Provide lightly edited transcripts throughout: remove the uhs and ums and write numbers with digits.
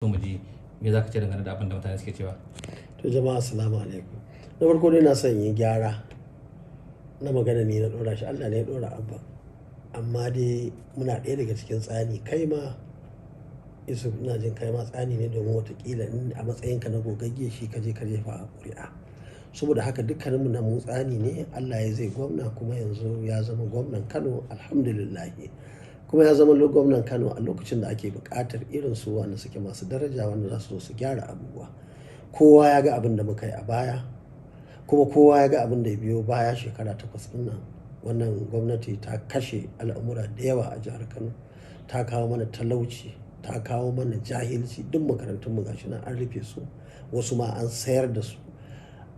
so mu ji me za ka ce dangane da abin da mutane suke cewa. To jama'a assalamu alaikum. Na farko dai na son yin gyara na magana ne na ɗora shi, Allah ne ya ɗora abba. Amma dai muna ɗaya daga cikin tsani, kai ma Yusuf ina jin kai ma tsani ne, domin watakila in a matsayinka na gogagge shi ka je ka jefa a ƙuri'a. Saboda haka dukkaninmu na mu tsani ne. Allah ya zai gwamna kuma yanzu ya zama gwamnan Kano, alhamdulillahi. Kuma ya zama gwamnan Kano a lokacin da ake buƙatar irin su wanda suke masu daraja, wanda za su zo su gyara abubuwa. Kowa ya ga abin da muka yi a baya, kuma kowa ya ga abin da ya biyo baya shekara 8 ɗin nan. Wannan gwamnati ta kashe al'amura da yawa a jihar Kano, ta kawo mana talauci, ta kawo mana jahilci. Duk makarantunmu gashi nan an rufe su, wasu ma an sayar da su.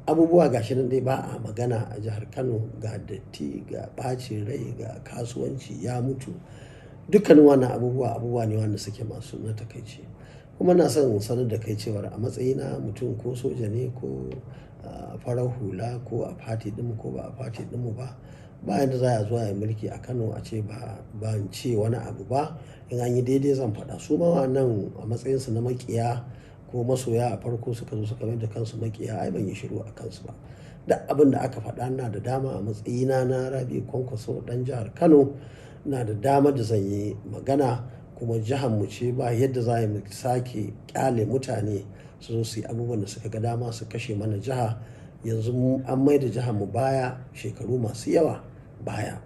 Abubuwa gashi nan dai ba a magana a jihar Kano, ga datti, ga ɓacin rai, ga kasuwanci ya mutu. Dukkanin wannan abubuwa ne wanda suke masu na takaici. Kuma na son sanar da kai cewar a matsayina mutum, ko soja ne ko farar hula, ko a fati ɗinmu ko ba a fati ɗinmu ba, bayan da za a zo a yi mulki a Kano a ce ba ce wani abu ba. In an yi daidai zan faɗa. Su ma nan a matsayinsu na maƙiya ko masoya a farko suka zo suka mai da kansu maƙiya, ai ban yi shiru a kansu ba. Da abin da aka faɗa na da dama a matsayina na Rabi'u Kwankwaso ɗan jihar Kano, na da dama da zan yi magana. Kuma jihar mu ce, ba yadda za mu sake ƙyale mutane su zo su yi abubuwan da suka ga dama su kashe mana jiha. Yanzu an mai da jihar mu baya shekaru masu yawa baya.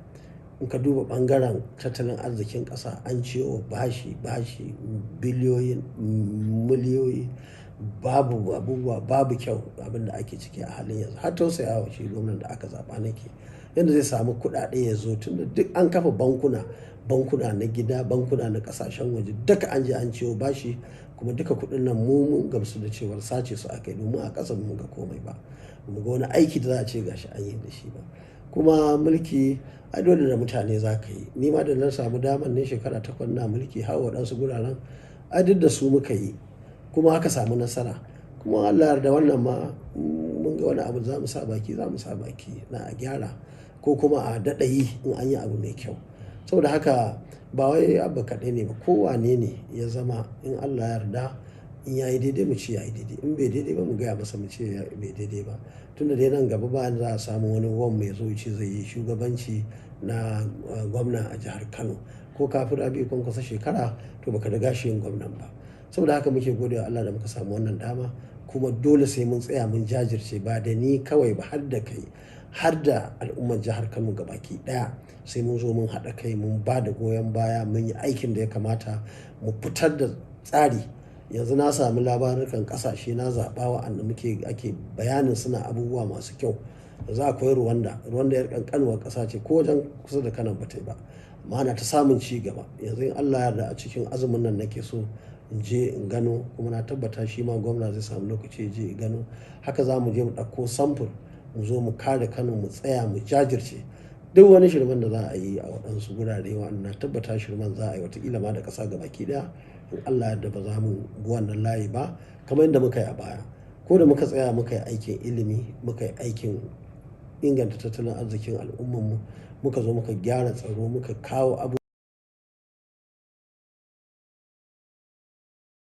In ka duba ɓangaren tattalin arzikin ƙasa, an ciwo bashi biliyoyin miliyoyi, babu abubuwa, babu kyau abin da ake ciki a halin yanzu. Har tausayawa shi gwamnan da aka zaɓa nake, yadda zai samu kuɗaɗe ya zo, tunda duk an kafa bankuna na gida, bankuna na ƙasashen waje, duka an je an ciwo bashi. Kuma duka kuɗin nan mun gamsu da cewar sace su aka yi, domin a ƙasa mun ga komai ba, mu ga wani aiki da za a ce gashi an yi da shi ba. Kuma mulki ai dole da mutane za ka yi. Ni ma da na samu damar ne shekara 8 na mulki, har waɗansu guraren ai duk da su muka yi, kuma aka samu nasara. Kuma Allah da wannan ma mun ga wani abu za mu sa baki na a gyara, ko kuma a daɗa yi in an yi abu mai kyau. Saboda haka ba wai abba kaɗai ne ba, kowane ne ya zama, in Allah ya yarda, in ya yi daidai mu ce ya yi daidai, in bai daidai ba mu gaya masa mu ce bai daidai ba. Tunda dai nan gaba bayan za a samu wani mai zo ce zai yi shugabanci na gwamna a jihar Kano, ko kafin Rabi'u Kwankwaso shekara, to baka riga shi yin gwamnan ba. Saboda haka muke gode wa Allah da muka samu wannan dama. Kuma dole sai mun tsaya mun jajirce, ba da ni kawai ba, har da kai, har da al'ummar jihar Kano gabaki ɗaya. Sai mun zo mun haɗa kai, mun ba da goyon baya, mun yi aikin da ya kamata, mu fitar da tsari. Yanzu na sami labarukan ƙasashe na zaɓa wa'anda ake bayanin suna abubuwa masu kyau. Yanzu akwai Rwanda yar ƙanƙanuwar ƙasa ce, ko wajen kusa da Kano ba ta yi ba, amma ana ta samun ci gaba. Yanzu in Allah ya yarda a cikin azumin nan nake so in je in gano, kuma na tabbata shi ma gwamna zai samu lokaci ya je ya gano. Haka za mu je mu ɗauko samfur, mu zo mu kare Kano, mu tsaya mu jajirce. Duk wani shirman da za a yi a waɗansu gurare, wa'anda na tabbata shirman za a yi watakila ma da ƙasa gabaki ɗaya, in Allah ya yarda ba za mu bi wannan layi ba, kamar yadda muka yi a baya. Ko da muka tsaya muka yi aikin ilimi, muka yi aikin inganta tattalin arzikin al'ummarmu, muka zo muka gyara tsaro, muka kawo abu.